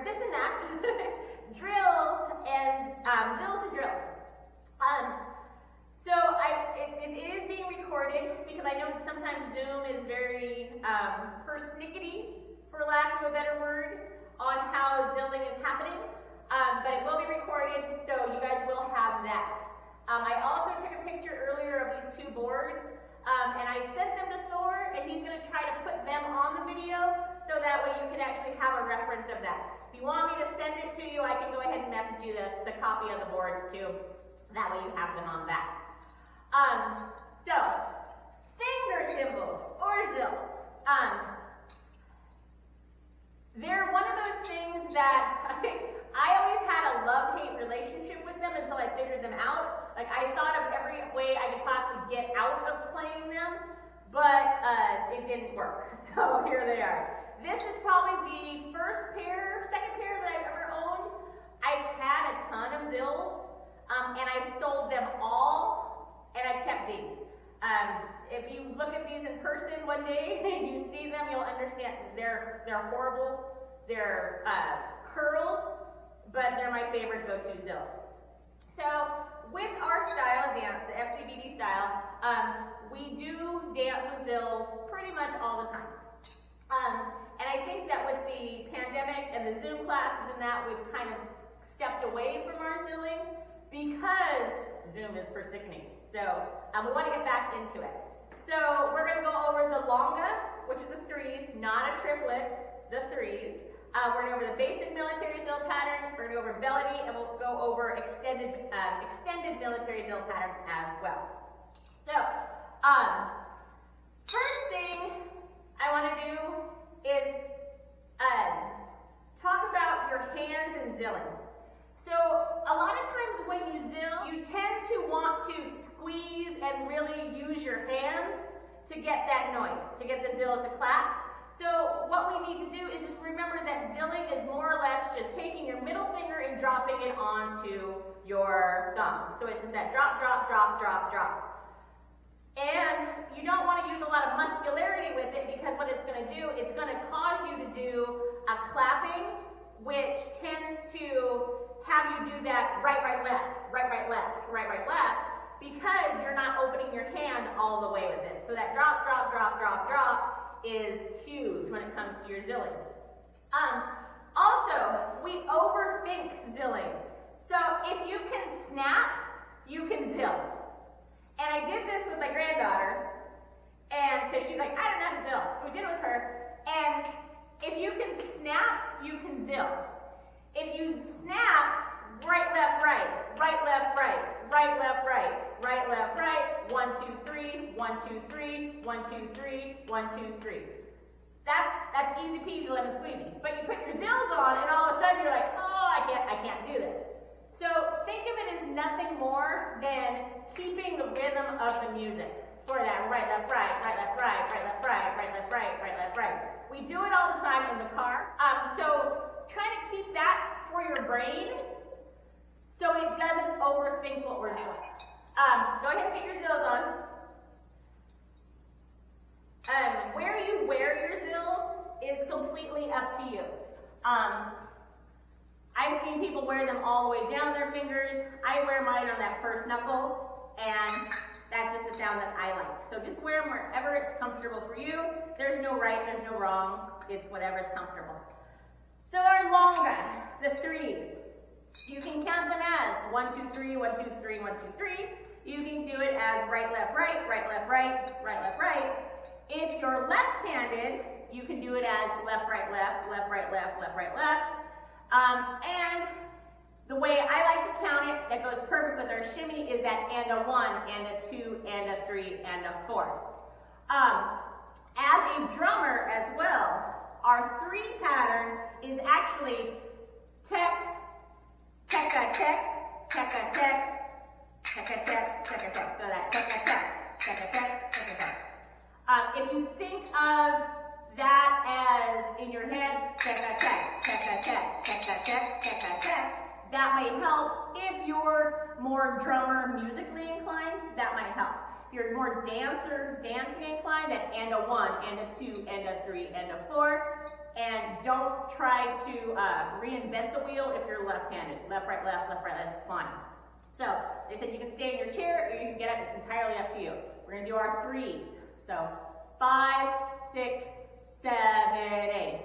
this and that, drills and zills and drills. So it is being recorded because I know that sometimes Zoom is very persnickety, for lack of a better word, on how zilling is happening. But it will be recorded, so you guys will have that. I also took a picture earlier of these two boards, and I sent them to Thor, and he's going to try to put them on the video, so that way you can actually have a reference of that. If you want me to send it to you, I can go ahead and message you the copy of the boards too. That way you have them on that. So, finger cymbals, or zills. They're one of those things that I always had a love-hate relationship with them until I figured them out. Like, I thought of every way I could possibly get out of playing them, but it didn't work. So here they are. This is probably the second pair that I've ever owned. I've had a ton of zills, and I've sold them all, and I kept these. If you look at these in person one day and you see them, you'll understand they're horrible. They're curled, but they're my favorite go-to zills. So with our style of dance, the FCBD style, we do dance with zills pretty much all the time. And I think that with the pandemic and the Zoom classes and that, we've kind of stepped away from our zilling because Zoom is persickening. So we want to get back into it. So we're going to go over the longa, which is the threes, not a triplet, the threes. We're going to go over the basic military zill pattern. We're going to go over melody, and we'll go over extended military zill pattern as well. So first thing I want to do is talk about your hands and zilling. So a lot of times when you zill, you tend to want to squeeze and really use your hands to get that noise, to get the zill to clap. So what we need to do is just remember that zilling is more or less just taking your middle finger and dropping it onto your thumb. So it's just that drop, drop, drop, drop, drop. And you don't want to use a lot of muscularity with it, because what it's going to do, it's going to cause you to do a clapping, which tends to have you do that right, right, left, right, right, left, right, right, left, because you're not opening your hand all the way with it. So that drop, drop, drop, drop, drop is huge when it comes to your zilling. Also, we overthink zilling. So if you can snap, you can zill. And I did this with my granddaughter, and because she's like, I don't know how to zill. So we did it with her. And if you can snap, you can zill. If you snap, right, left, right, right, left, right, right, left, right, right, left, right, 1, 2, 3, 1, 2, 3, 1, 2, 3, 1, 2, 3. That's easy peasy lemon squeezy. But you put your zills on, and all of a sudden you're like, oh, I can't do this. So think of it as nothing more than keeping the rhythm of the music for that right, left, right, right, left, right, right, left, right, right, left, right, right, left, right. We do it all the time in the car. So try to keep that for your brain so it doesn't overthink what we're doing. Go ahead and get your zills on. Where you wear your zills is completely up to you. I've seen people wear them all the way down their fingers. I wear mine on that first knuckle, and that's just the sound that I like. So just wear them wherever it's comfortable for you. There's no right, there's no wrong. It's whatever's comfortable. So our longa, the threes. You can count them as 1, 2, 3, 1, 2, 3, 1, 2, 3. You can do it as right, left, right, right, left, right, right, left, right. If you're left-handed, you can do it as left, right, left, left, right, left, left, right, left. And the way I like to count it, that goes perfect with our shimmy, is that and a 1, and a 2, and a 3, and a 4. As a drummer as well, our 3 pattern is actually tech, tech, tech, tech, tech, tech, tech, tech, tech, tech, tech, tech. So that tech, tech, tech, tech, tech, tech, tech. If you think of that as in your head, tech, tech, tech, tech, tech, tech, tech, tech, tech, tech, tech, that may help. If you're more drummer musically inclined, that might help. If you're more dancing inclined, that and a 1, and a 2, and a 3, and a 4 and don't try to reinvent the wheel if you're left-handed. Left, right, left, fine. So they said you can stay in your chair or you can get up. It's entirely up to you. We're going to do our threes. So 5, 6, 7, 8.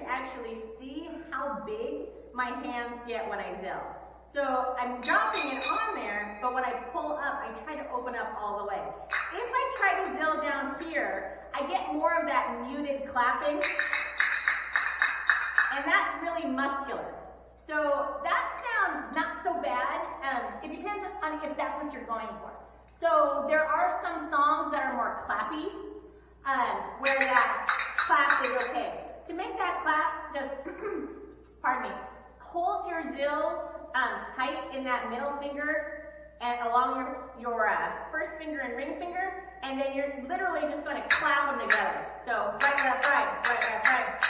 Actually see how big my hands get when I zill. So I'm dropping it on there, but when I pull up, I try to open up all the way. If I try to zill down here, I get more of that muted clapping, and that's really muscular. So that sounds not so bad. It depends on if that's what you're going for. So there are some songs that are more clappy, where that clap is okay. To make that clap, just, pardon me, hold your zills tight in that middle finger and along your first finger and ring finger, and then you're literally just going to clap them together. So right, left, right, right, left, right.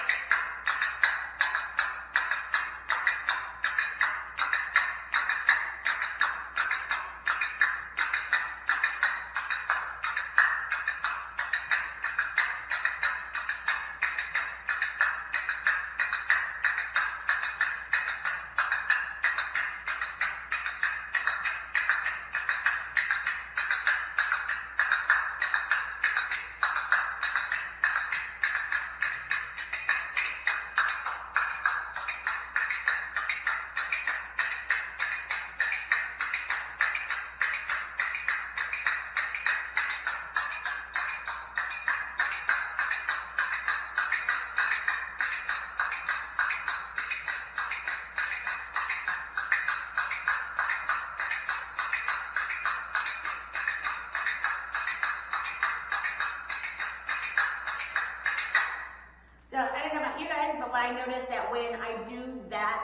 I noticed that when I do that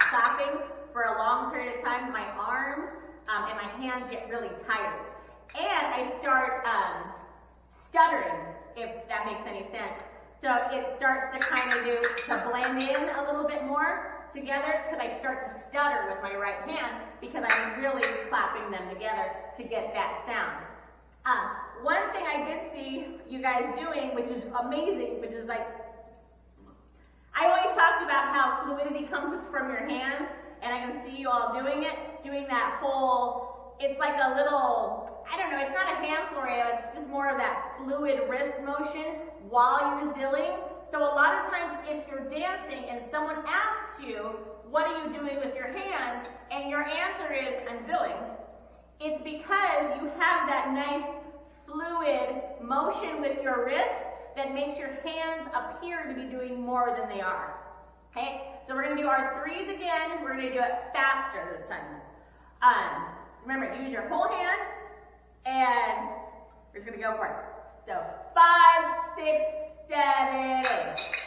clapping for a long period of time, my arms and my hands get really tired. And I start stuttering, if that makes any sense. So it starts to kind of to blend in a little bit more. together because I start to stutter with my right hand because I'm really clapping them together to get that sound. One thing I did see you guys doing, which is amazing, which is like, I always talked about how fluidity comes from your hands, and I can see you all doing it, doing that whole, it's like a little, I don't know, it's not a hand floreo, it's just more of that fluid wrist motion while you're zilling. So a lot of times if you're dancing and someone asks you, what are you doing with your hands? And your answer is, I'm zilling. It's because you have that nice fluid motion with your wrist that makes your hands appear to be doing more than they are. Okay, so we're going to do our threes again, and we're going to do it faster this time. Remember, use your whole hand, and we're just going to go for it. So 5, 6, 7, 8.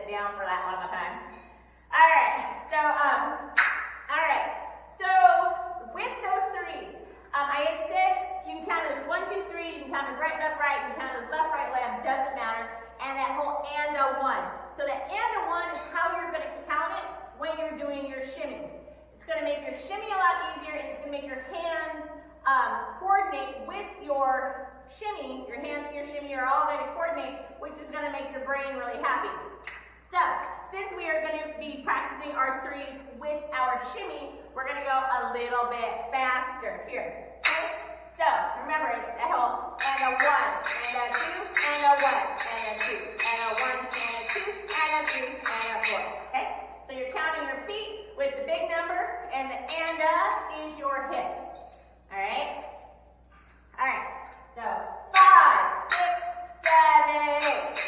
Down for that one more time. All right. So with those threes, I had said you can count as 1, 2, 3. You can count as right, left, right. You can count as left, right, left. Doesn't matter. And that whole and a one. So that and a one is how you're going to count it when you're doing your shimmy. It's going to make your shimmy a lot easier, and it's going to make your hands coordinate with your shimmy. Your hands and your shimmy are all going to coordinate, which is going to make your brain really happy. So, since we are going to be practicing our threes with our shimmy, we're going to go a little bit faster here. Okay? So, remember, it's that whole and a 1, and a 2, and a 1, and a 2, and a 1, and a 2, and a 3, and a 4. Okay? So you're counting your feet with the big number, and the and is your hips. Alright? Alright. So, 5, 6, 7, 8.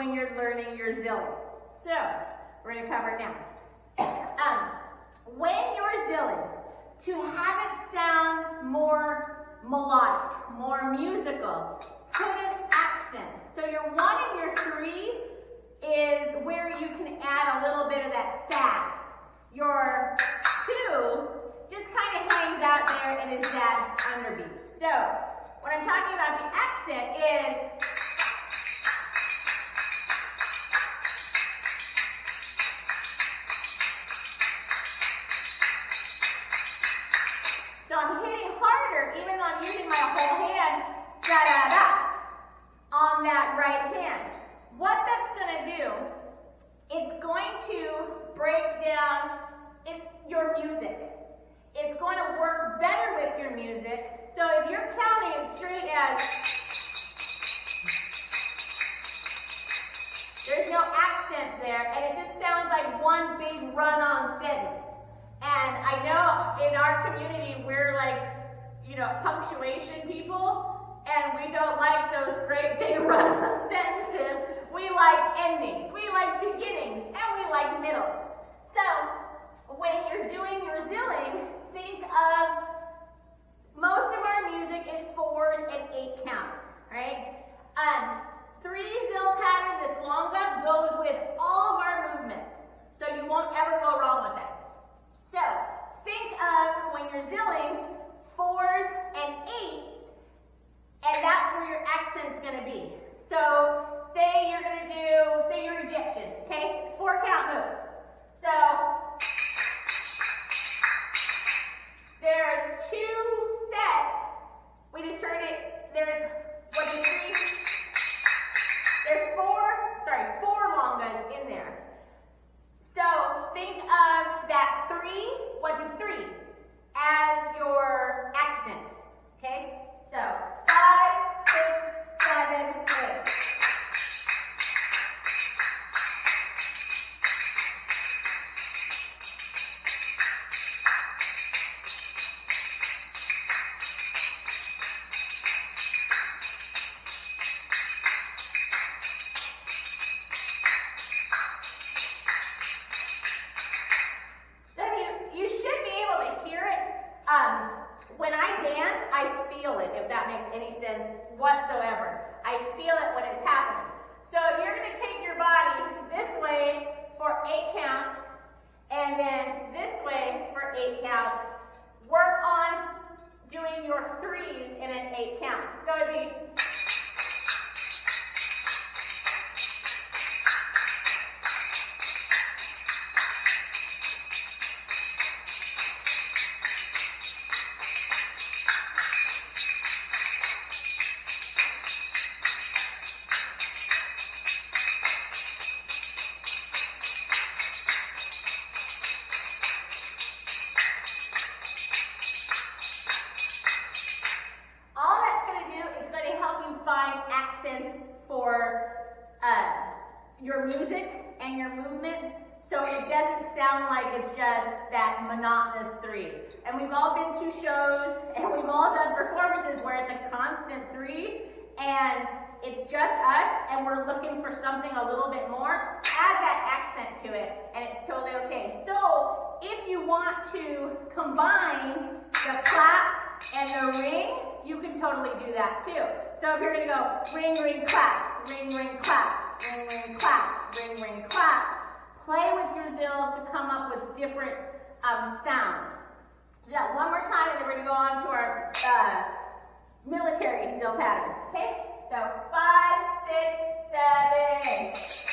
when you're learning your zilling. So, we're going to cover it now. When you're zilling, to have it sound more melodic, more musical, put an accent. So your 1 and your 3 is where you can add a little bit of that sass. Your 2 just kind of hangs out there and is that underbeat. So, what I'm talking about the accent is so I'm hitting harder, even though I'm using my whole hand, da-da-da, on that right hand. What that's going to do, it's going to break down your music. It's going to work better with your music. So if you're counting it straight as, there's no accents there, and it just sounds like one big run-on sentence. And I know in our community, we're like, punctuation people, and we don't like those great big run-on sentences. We like endings, we like beginnings, and we like middles. So, when you're doing your zilling, think of, most of our music is 4s and 8 counts, right? 3 zill pattern, this longa, goes with all of our movements. So you won't ever go wrong with that. So, think of when you're zilling, 4s and 8s, and that's where your accent's going to be. So, say you're going to do, say you're Egyptian, okay? 4 count move. So, there's 2 sets. We just turned it, there's 1, 2, 3. There's 4 longas in there. So think of that 3, 1, 2, 3 as your accent. Okay? So 5, 6, 7, 8. When I dance, I feel it, if that makes any sense whatsoever. I feel it when it's happening. So if you're going to take your body this way for 8 counts, and then this way for 8 counts, work on doing your 3s in an 8 count. So it'd be for your music and your movement, so it doesn't sound like it's just that monotonous 3. And we've all been to shows, and we've all done performances where it's a constant 3, and it's just us, and we're looking for something a little bit more. Add that accent to it, and it's totally okay. So, if you want to combine the clap and the ring, you can totally do that too. So if you're going to go ring, ring, clap, ring, ring, clap, ring, ring, clap, ring, ring, clap, play with your zills to come up with different sounds. So yeah, one more time, and then we're going to go on to our military zill pattern. Okay? So 5, 6, 7, 8.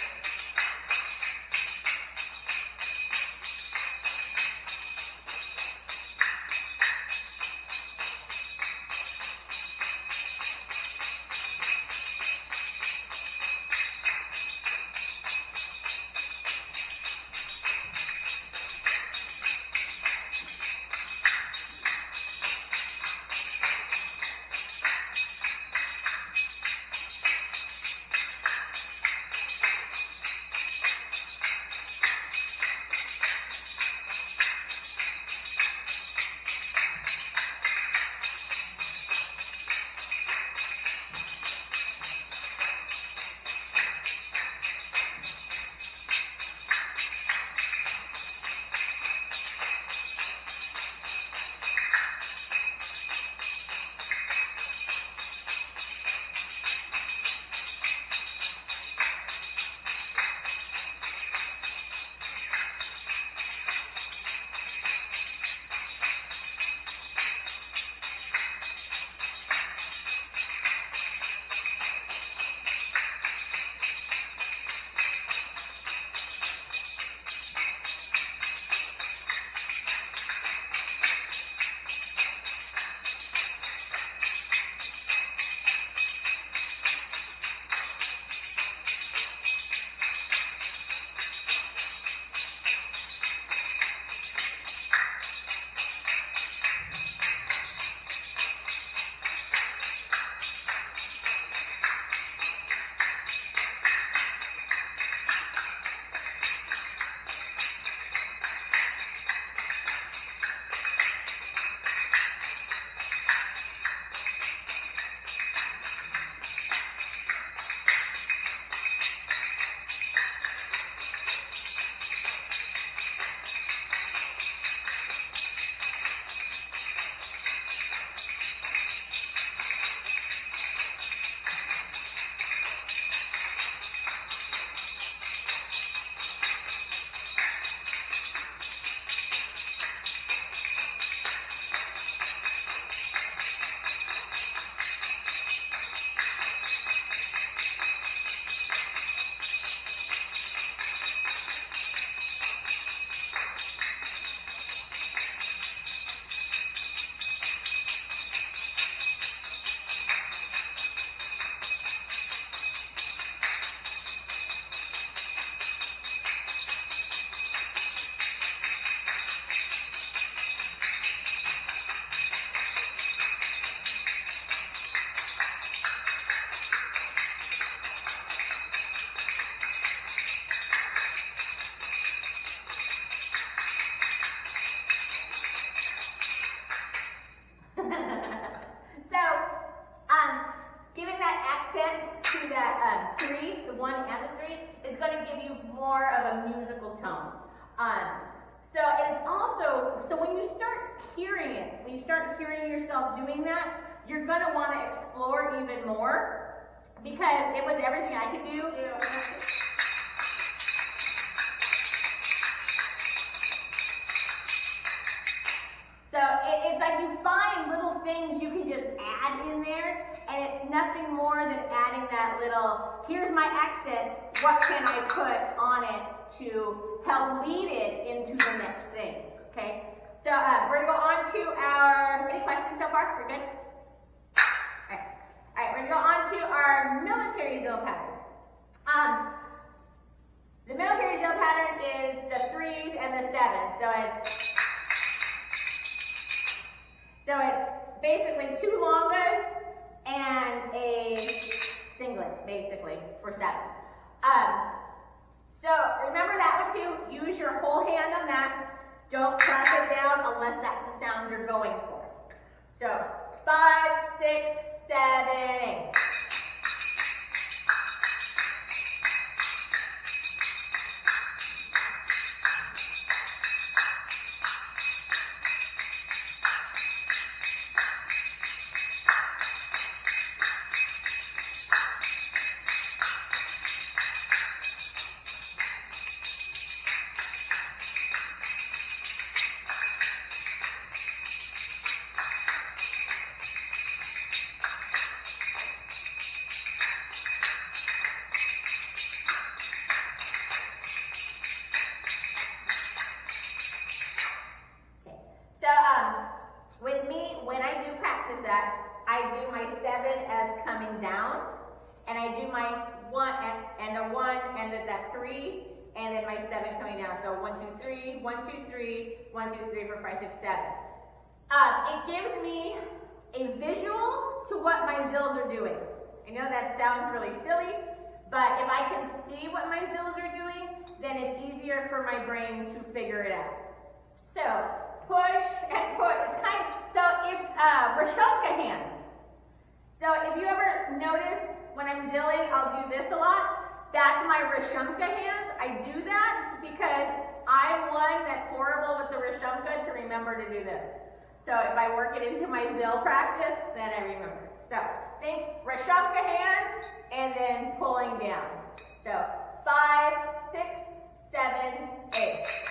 accent to that 3, the 1 and the 3, is going to give you more of a musical tone. So it's also, so when you start hearing it, when you start hearing yourself doing that, you're going to want to explore even more, because it was everything I could do. So it's like you find little things you can just add in there, and it's nothing more than adding that little, here's my accent, what can I put on it to help lead it into the next thing, okay? So we're going to go on to our, any questions so far? We're good? All right, we're going to go on to our military Zill pattern. The military Zill pattern is the 3s and the 7s, so it's basically 2 longas and a singlet, basically, for 7. So remember that one too. Use your whole hand on that. Don't clap it down unless that's the sound you're going for. So 5, 6, 7, 8. With me, when I do practice that, I do my 7 as coming down, and I do my 1 and a 1 and then that 3, and then my 7 coming down. So 1, 2, 3, 1, 2, 3, 1, 2, 3, 4, 5, 6, 7. It gives me a visual to what my zills are doing. I know that sounds really silly, but if I can see what my zills are doing, then it's easier for my brain to figure it out. So push and put. It's kind of, so if Rashomka hands. So if you ever notice when I'm zilling, I'll do this a lot. That's my Rashomka hands. I do that because I'm one that's horrible with the Rashomka to remember to do this. So if I work it into my Zill practice, then I remember. So think Rashomka hands and then pulling down. So 5, 6, 7, 8.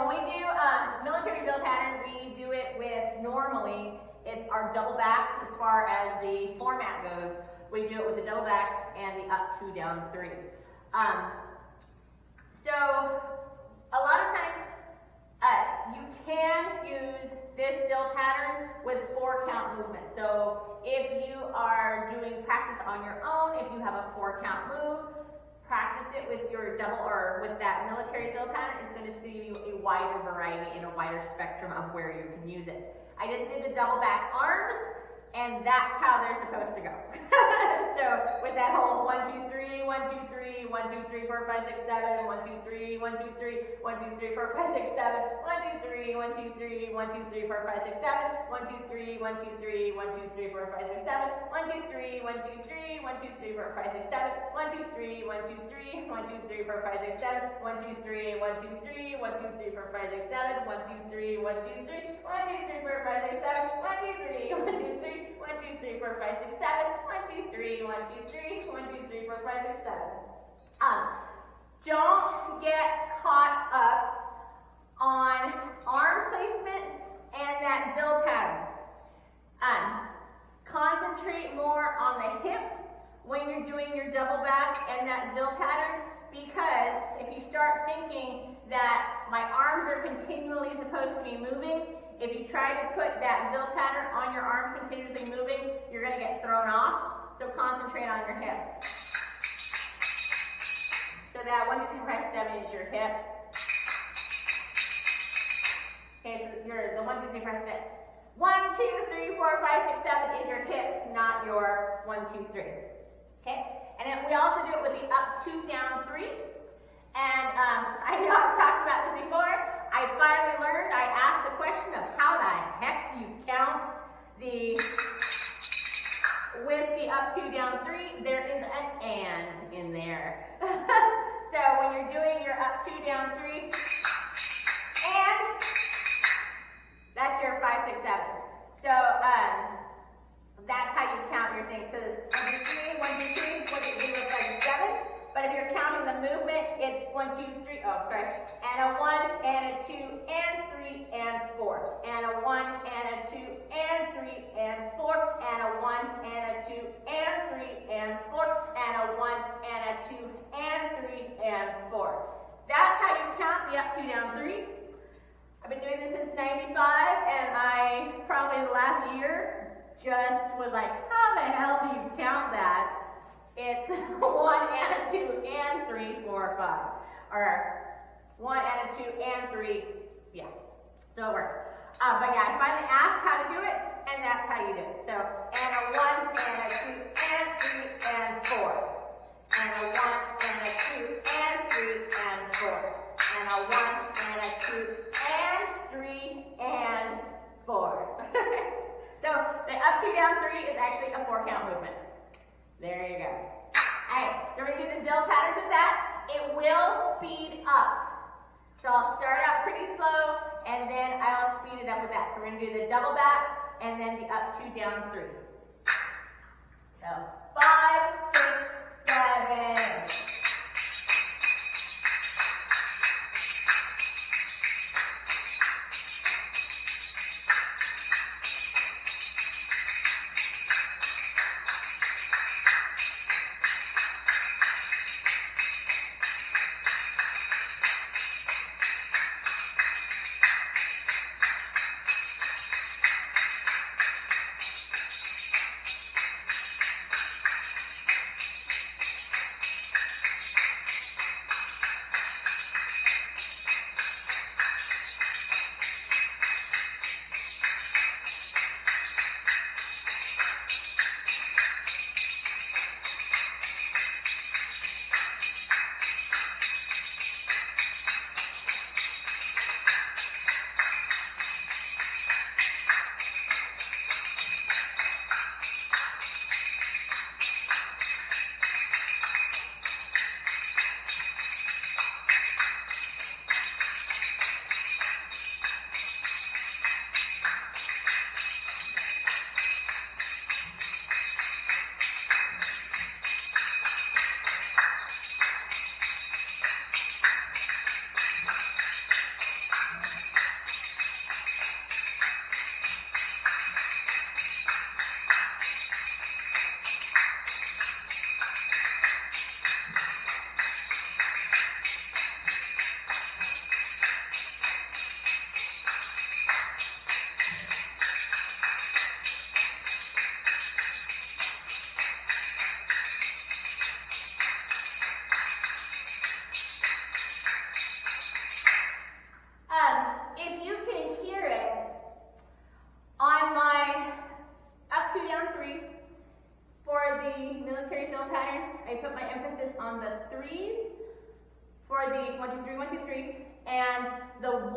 when we do military Zill pattern, we do it with, normally, it's our double back as far as the format goes. We do it with the double back and the up, 2, down, 3. So a lot of times you can use this Zill pattern with 4 count movement. So if you are doing practice on your own, if you have a 4 count move, practice it with your double or with that military Zill pattern. It's going to give you a wider variety and a wider spectrum of where you can use it. I just did the double back arms, and that's how they're supposed to go. So with that whole 1, 2, 3, 1, 2, 3, 1, 2, 3, 4, 5, 6, 7, 1, 2, 3, 1, 2, 3, 1, 2, 3, 4, 5, 6, 7, 1, 2, 3, 1, 2, 3, 1, 2, 3, 4, 5, 6, 7, 1, 2, 3, 1, 2, 3, 1, 2, 3, 4, 5, 6, 7, 1, 2, 3, 1, 2, 3, 1, 2, 3, 4, 5, 6, 7, 1, 2, 3, 1, 2, 3, 1, 2, 3, 4, 5, 6, 7, 1, 2, 3, 1, 2, 3, 1, 2, 3, 4, 5, 6, 7, 1, 2, 3, 1, 2, 3, 1, 2, 3, 4, 5, 6, 7, 1, 2, 3, 1, 2, 3, 1, 2, 3, 4, 5, 6, 7, 1, 2, 3, 1, 2, 3, 1, 2, 3, 4, 5, 6, 7. Don't get caught up on arm placement and that Zill pattern. Concentrate more on the hips when you're doing your double back and that Zill pattern, because if you start thinking that my arms are continually supposed to be moving, if you try to put that Zill pattern on your arms continuously moving, you're going to get thrown off. So concentrate on your hips. So that 1, 2, 3, 4, 5, 7 is your hips. Okay, so the 1, 2, 3, 4, 5, 6. 1, 2, 3, 4, 5, 6, 7 is your hips, not your 1, 2, 3. Okay? And then we also do it with the up, 2, down, 3. And I know I've talked about this before. I finally learned, I asked the question of how the heck do you count with the up, 2, down, 3, there is an and in there. So when you're doing your up, 2, down, 3, and that's your 5, 6, 7. So that's how you count your things. So there's 1, 2, 3, 1, 2, 3, 1, 2, 3, 4, 5, 6, 7. But if you're counting the movement, it's 1, 2, 3, oh, sorry, and a 1, and a 2, and 3, and 4, and a 1, and a 2, and 3, and 4, and a 1, and a 2, and 3, and 4, and a 1, and a 2, and 3, and 4. That's how you count the up, 2, down, 3. I've been doing this since 95, and I probably in the last year just was like, how the hell do you count that? It's 1 and a 2 and 3, 4, 5. Or 1 and a 2 and 3. Yeah. So it works. But yeah, I finally asked how to do it, and that's how you do it. So, and a 1 and a 2 and 3 and 4. And a 1 and a 2 and 3 and 4. And a 1 and a 2 and 3 and 4. So the up, 2, down, 3 is actually a 4 count movement. There you go. Alright, so we're going to do the Zill patterns with that. It will speed up. So I'll start out pretty slow, and then I'll speed it up with that. So we're going to do the double back, and then the up, 2, down, 3. So 5, 6, 7. on the threes for the 1, 2, 3, 1, 2, 3, and the 1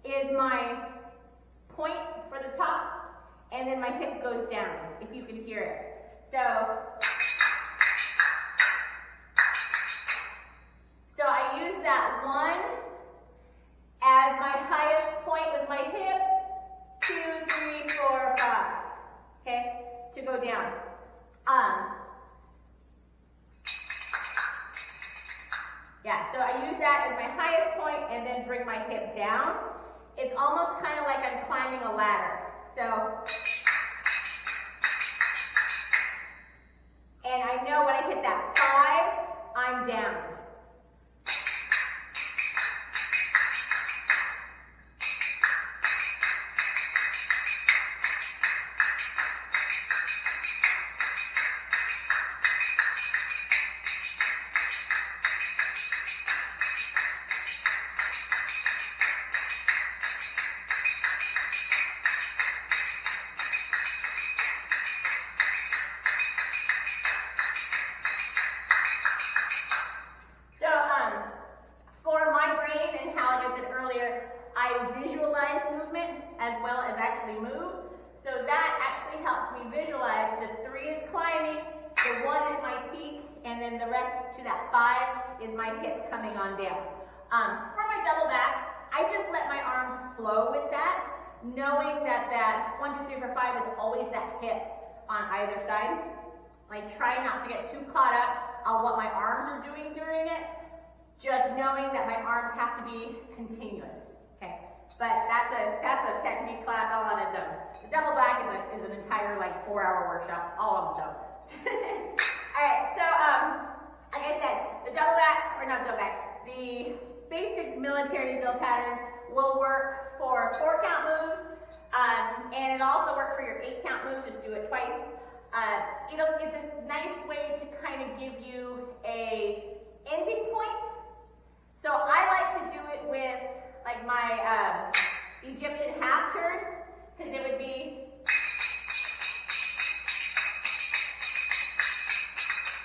is my point for the top, and then my hip goes down, if you can hear it. So I use that 1 as my highest point with my hip, 2, 3, 4, 5, okay, to go down. Yeah, so I use that as my highest point and then bring my hip down. It's almost kind of like I'm climbing a ladder. So, and I know when I hit that 5, I'm down. Is my hip coming on down. For my double back, I just let my arms flow with that, knowing that 1, 2, 3, 4, 5 is always that hip on either side. I try not to get too caught up on what my arms are doing during it, just knowing that my arms have to be continuous. Okay, but that's a technique class all on its own. The double back is an entire like 4-hour workshop all on its own. All right, so like I said, the double back, or not double back, the basic military Zill pattern will work for 4 count moves, and it also works for your 8 count moves, just do it twice. It's a nice way to kind of give you a ending point. So I like to do it with like my Egyptian half turn, because it would be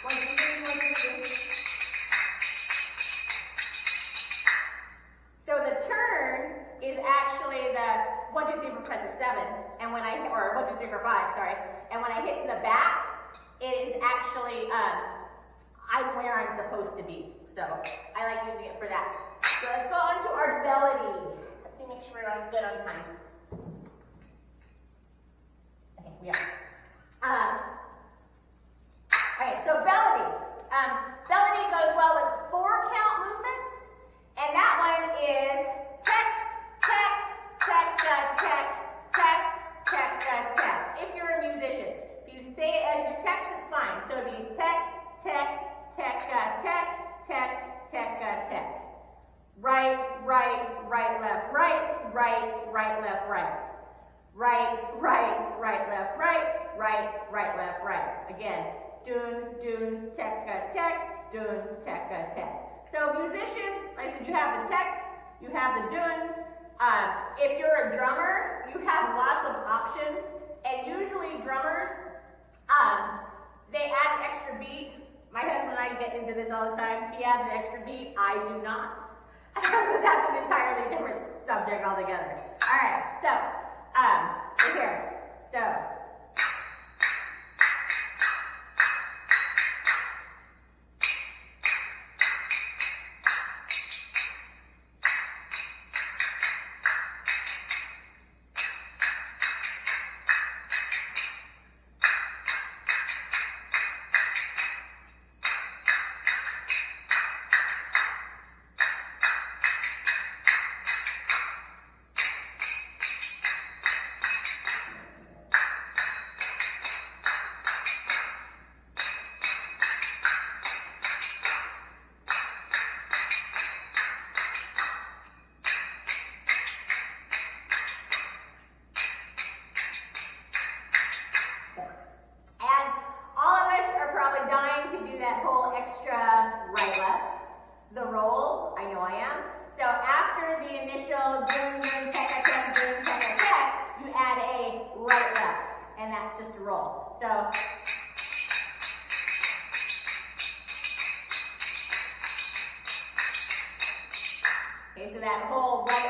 1, 2, 3, 1, 2, 3. So the turn is actually the 1, 2, 3, 4, 5, 6, 7, and when I hit, or 1, 2, 3, 4, 5, sorry, and when I hit to the back, it is actually I'm where I'm supposed to be. So I like using it for that. So let's go on to our belly. Let's see, make sure we're good on time. Okay, we are. Alright, so belly. Belly goes well with 4 count movements, and that one is tech, tech, tech, tech, tech, tech, tech, tech, tech. If you're a musician, if you say it as your text, it's fine. So it'd be tech, tech, tech, tech, tech, tech, tech. Right, right, right, left, right, right, right, left, right. Right, right, right, left, right, right, right, left, right. Again. Dun, dun, tech, tech, dun, tech, tech. So musicians, like I said, you have the tech, you have the duns. If you're a drummer, you have lots of options, and usually drummers, they add an extra beat. My husband and I get into this all the time. He adds an extra beat, I do not. That's an entirely different subject altogether. All right, so, right here, so.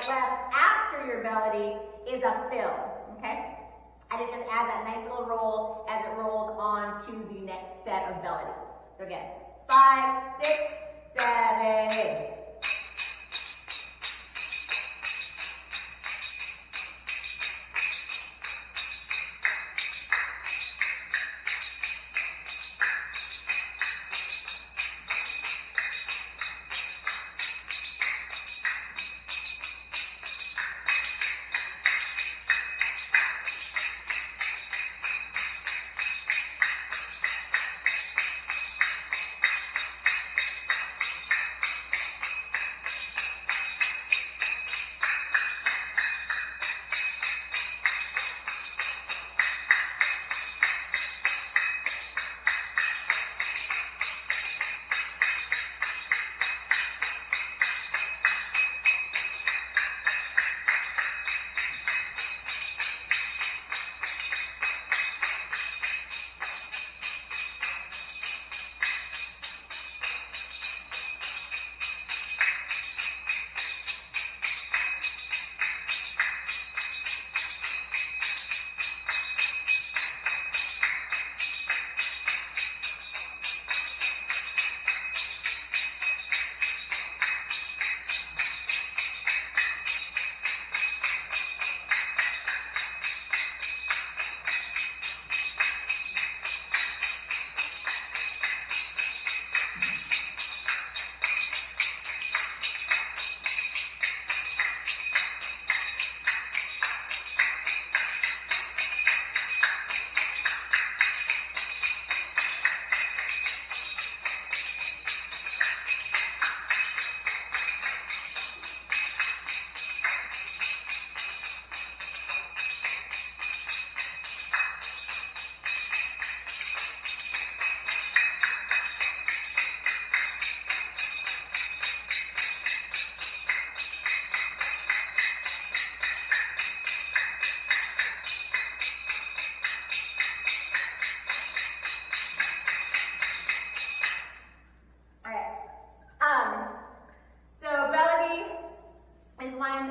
left after your belly is a fill, okay? And it just adds that nice little roll as it rolls on to the next set of belly. So again, 5, 6, 7, 8.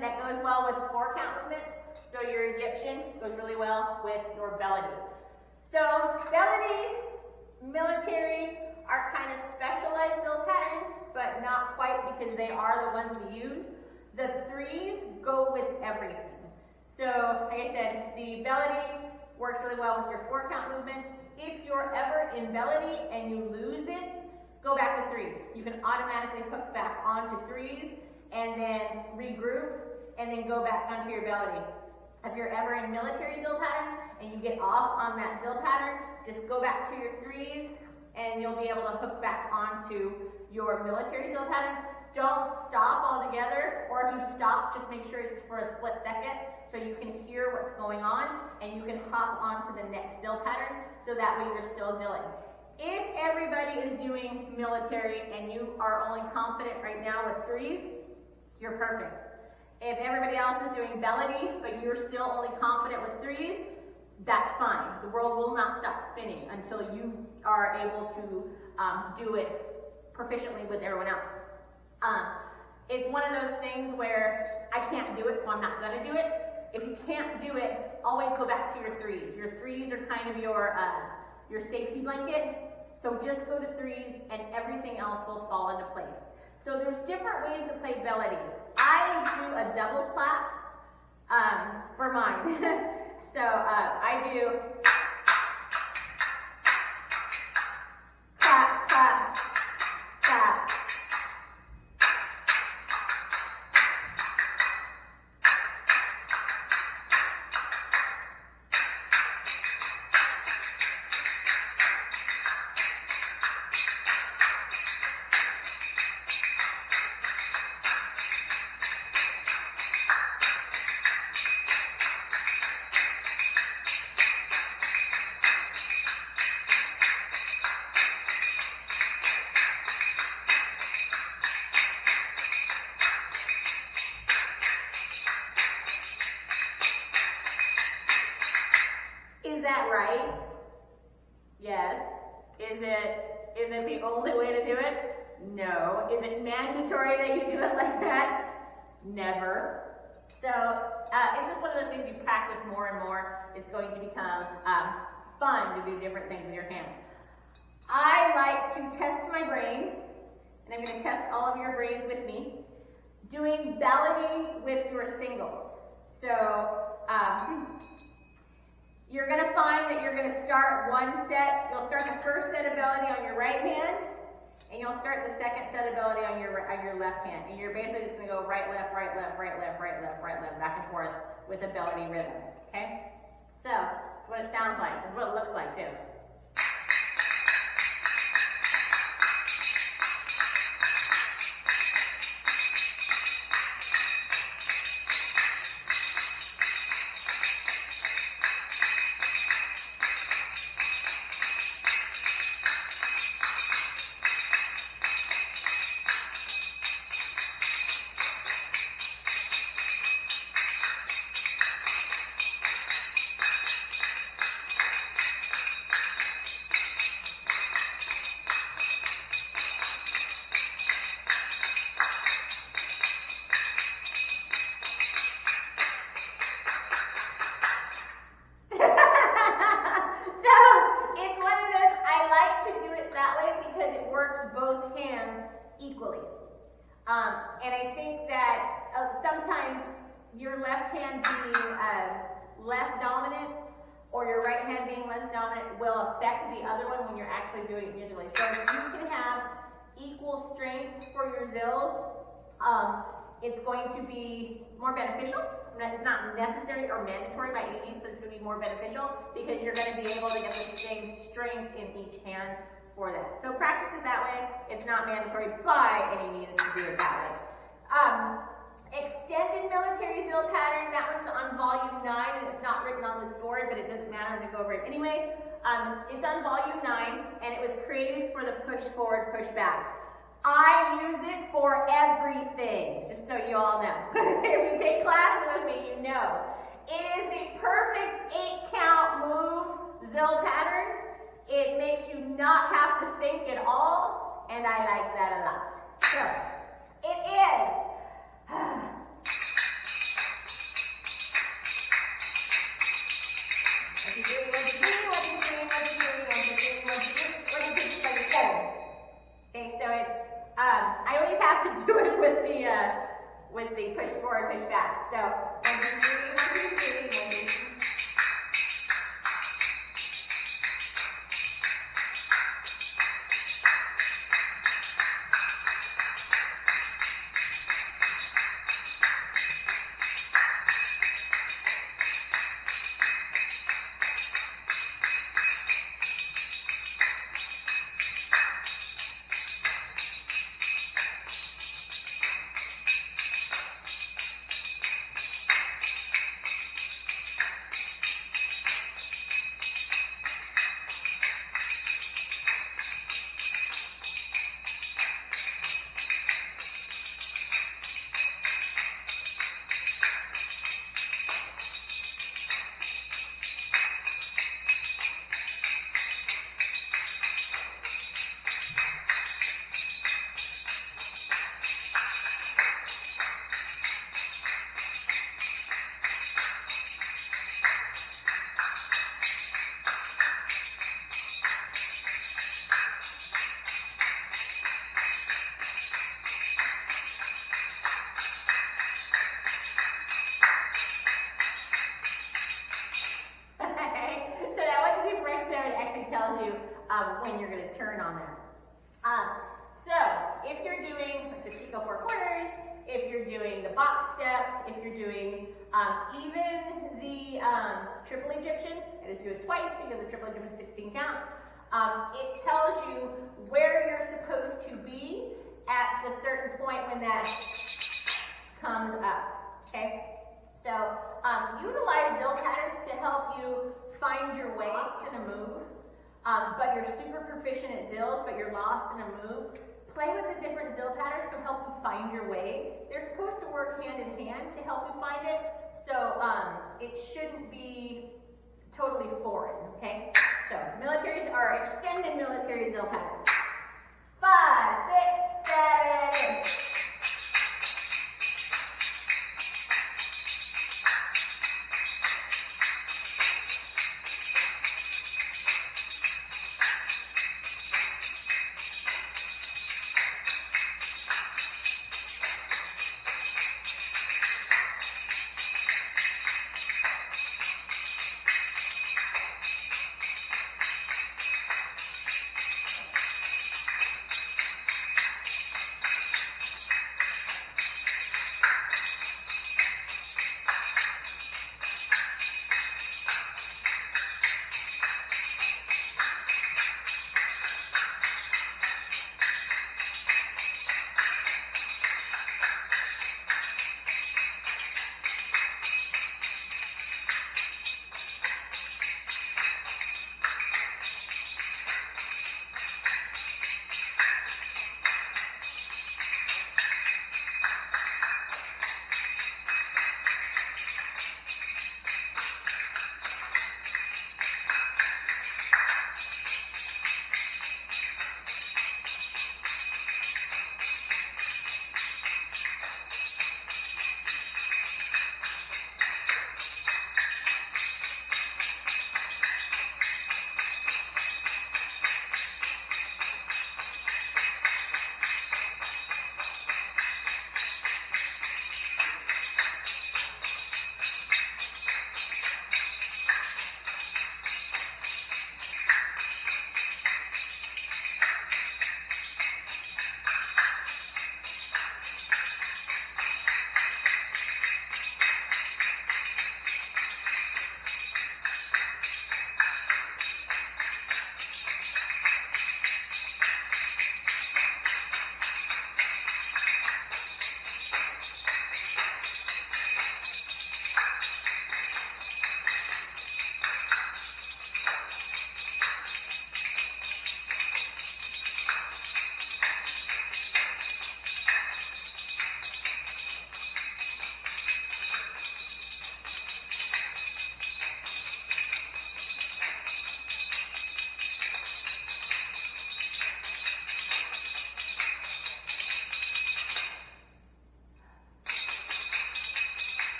That goes well with 4 count movements. So your Egyptian goes really well with your belly. So belly, military are kind of specialized build patterns, but not quite because they are the ones we use. The 3s go with everything. So like I said, the belly works really well with your 4 count movements. If you're ever in belly and you lose it, go back with 3s. You can automatically hook back onto 3s and then regroup and then go back onto your belly. If you're ever in military Zill pattern and you get off on that Zill pattern, just go back to your 3s and you'll be able to hook back onto your military Zill pattern. Don't stop altogether, or if you stop, just make sure it's for a split second so you can hear what's going on and you can hop onto the next Zill pattern so that way you're still zilling. If everybody is doing military and you are only confident right now with 3s, you're perfect. If everybody else is doing belly, but you're still only confident with 3s, that's fine. The world will not stop spinning until you are able to do it proficiently with everyone else. It's one of those things where I can't do it, so I'm not going to do it. If you can't do it, always go back to your 3s. Your 3s are kind of your safety blanket. So just go to 3s and everything else will fall into place. So there's different ways to play belly. I do a double clap for mine. So I do clap, clap, clap. Is that right? Yes. Is it the only way to do it? No. Is it mandatory that you do it like that? Never. So it's just one of those things you practice more and more. It's going to become fun to do different things with your hands. I like to test my brain, and I'm going to test all of your brains with me, doing belly with your singles. So you're going to find that you're going to start one set. You'll start the first set of belly on your right hand, and you'll start the second set of belly on your left hand. And you're basically just going to go right, left, right, left, right, left, right, left, right, left, back and forth with a belly rhythm. Okay? So that's what it sounds like. That's what it looks like too. Both hands equally. And I think that sometimes your left hand being less dominant or your right hand being less dominant will affect the other one when you're actually doing it visually. So if you can have equal strength for your zills, it's going to be more beneficial. It's not necessary or mandatory by any means, but it's going to be more beneficial because you're going to be able to get the same strength in each hand for that. So practice it that way. It's not mandatory by any means to do it that way. Extended military Zill pattern, that one's on volume 9, and it's not written on this board, but it doesn't matter, I'm going to go over it anyway. It's on volume 9, and it was created for the push forward, push back. I use it for everything, just so you all know. If you take classes with me, you know. It is the perfect 8-count move Zill pattern. It makes you not have to think at all, and I like that a lot. So, it is. Okay, so it's, I always have to do it with the push forward, push back. So, 1, 2, 3, 1, 2, 3, 1, 2, 3. When you're going to turn on that. So if you're doing the Chico 4 quarters, if you're doing the box step, if you're doing even the triple Egyptian, I just do it twice because the triple Egyptian is 16 counts, it tells you where you're supposed to be at the certain point when that comes up, okay? So utilize Zill patterns to help you find your way in a move. But you're super proficient at zills, but you're lost in a move. Play with the different Zill patterns to help you find your way. They're supposed to work hand in hand to help you find it, so it shouldn't be totally foreign, okay? So military or extended military Zill patterns. 5, 6, 7, 8.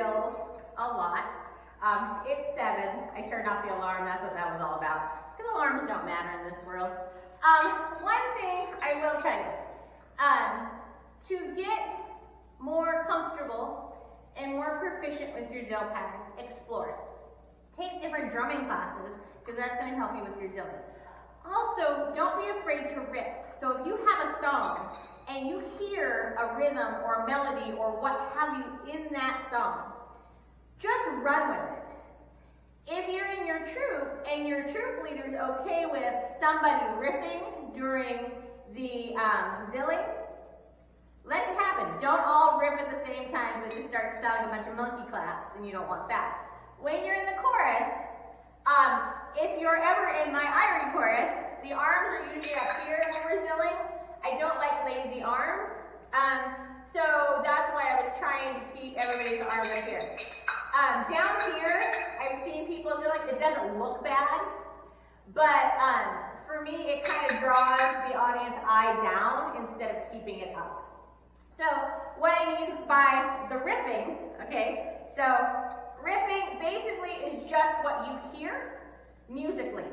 drills a lot. It's 7. I turned off the alarm. That's what that was all about. Because alarms don't matter in this world. One thing I will tell you, to get more comfortable and more proficient with your Zill patterns, explore it. Take different drumming classes, because that's going to help you with your Zilling. Also, don't be afraid to riff. So if you have a song and you hear a rhythm or a melody or what have you in that song, just run with it. If you're in your troop and your troop leader's okay with somebody riffing during the Zilling, let it happen. Don't all riff at the same time and just start sounding a bunch of monkey claps, and you don't want that. When you're in the chorus, if you're ever in my Irie chorus, the arms are usually up here when we're Zilling. I don't like lazy arms, so that's why I was trying to keep everybody's arms up here. Down here, I've seen people do like, it doesn't look bad, but for me, it kind of draws the audience eye down instead of keeping it up. So what I mean by the riffing, okay, so riffing basically is just what you hear musically.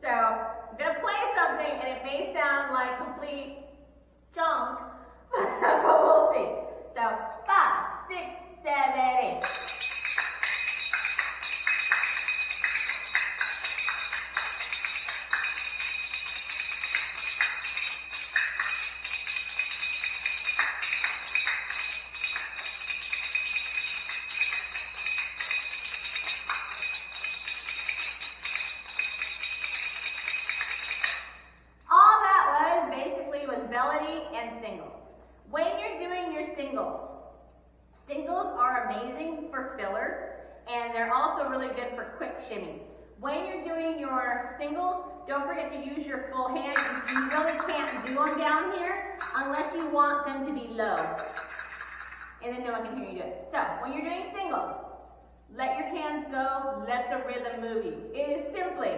So I'm going to play something and it may sound like complete junk, but we'll see. So 5, 6, 7, 8. Melody and singles. When you're doing your singles, singles are amazing for filler, and they're also really good for quick shimmies. When you're doing your singles, don't forget to use your full hand. You really can't do them down here unless you want them to be low, and then no one can hear you do it. So when you're doing singles, let your hands go, let the rhythm move you. It is simply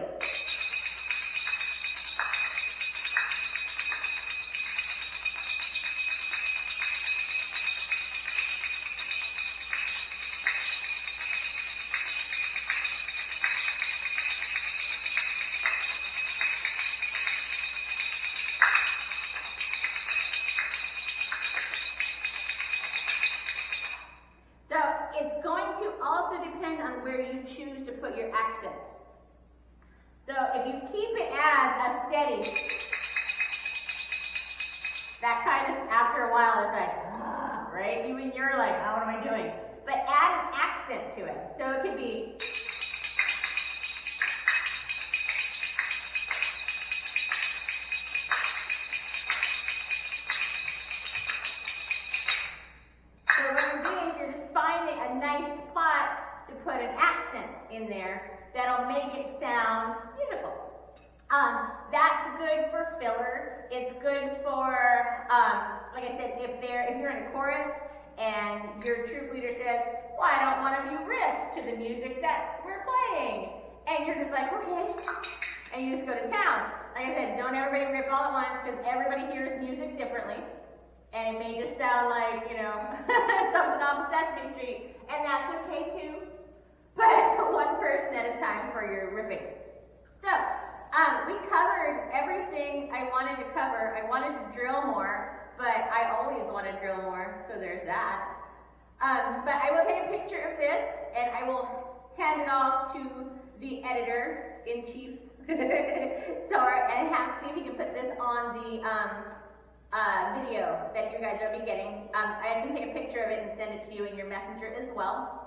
it's going to also depend on where you choose to put your accents. So if you keep it as a steady, that kind of, after a while, it's like, right? Even you're like, oh, what am I doing? But add an accent to it. So it could be, put an accent in there that'll make it sound musical. That's good for filler. It's good for, like I said, if you're in a chorus and your troop leader says, why don't one of you riff to the music that we're playing? And you're just like, okay. And you just go to town. Like I said, don't everybody riff all at once because everybody hears music differently. And it may just sound like, something off Sesame Street. And that's okay too. But one person at a time for your riffing. So, we covered everything I wanted to cover. I wanted to drill more, but I always want to drill more, so there's that. But I will take a picture of this, and I will hand it off to the editor-in-chief, and see if he can put this on the video that you guys are going to be getting. I can take a picture of it and send it to you in your messenger as well.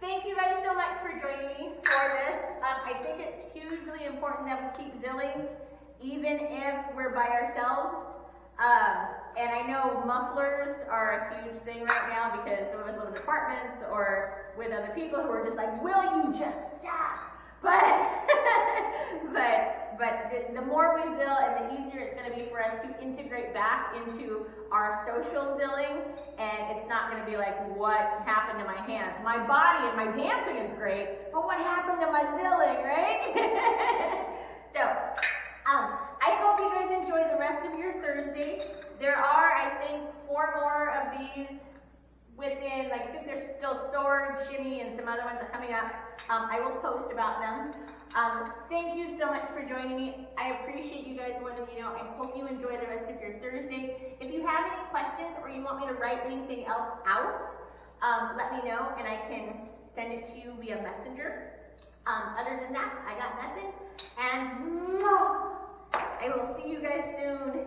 Thank you guys so much for joining me for this. I think it's hugely important that we keep Zilling, even if we're by ourselves. And I know mufflers are a huge thing right now because some of us live in apartments or with other people who are just like, will you just stop? But the more we Zill and the easier it's going to be for us to integrate back into our social Zilling, and it's not going to be like, what happened to my hands? My body and my dancing is great, but what happened to my Zilling, right? So, I hope you guys enjoy the rest of your Thursday. There are, I think, 4 more of these within, like, I think there's still Sword, Shimmy, and some other ones that are coming up. I will post about them. Thank you so much for joining me. I appreciate you guys more than you know. I hope you enjoy the rest of your Thursday. If you have any questions or you want me to write anything else out, let me know and I can send it to you via messenger. Other than that, I got nothing. And I will see you guys soon.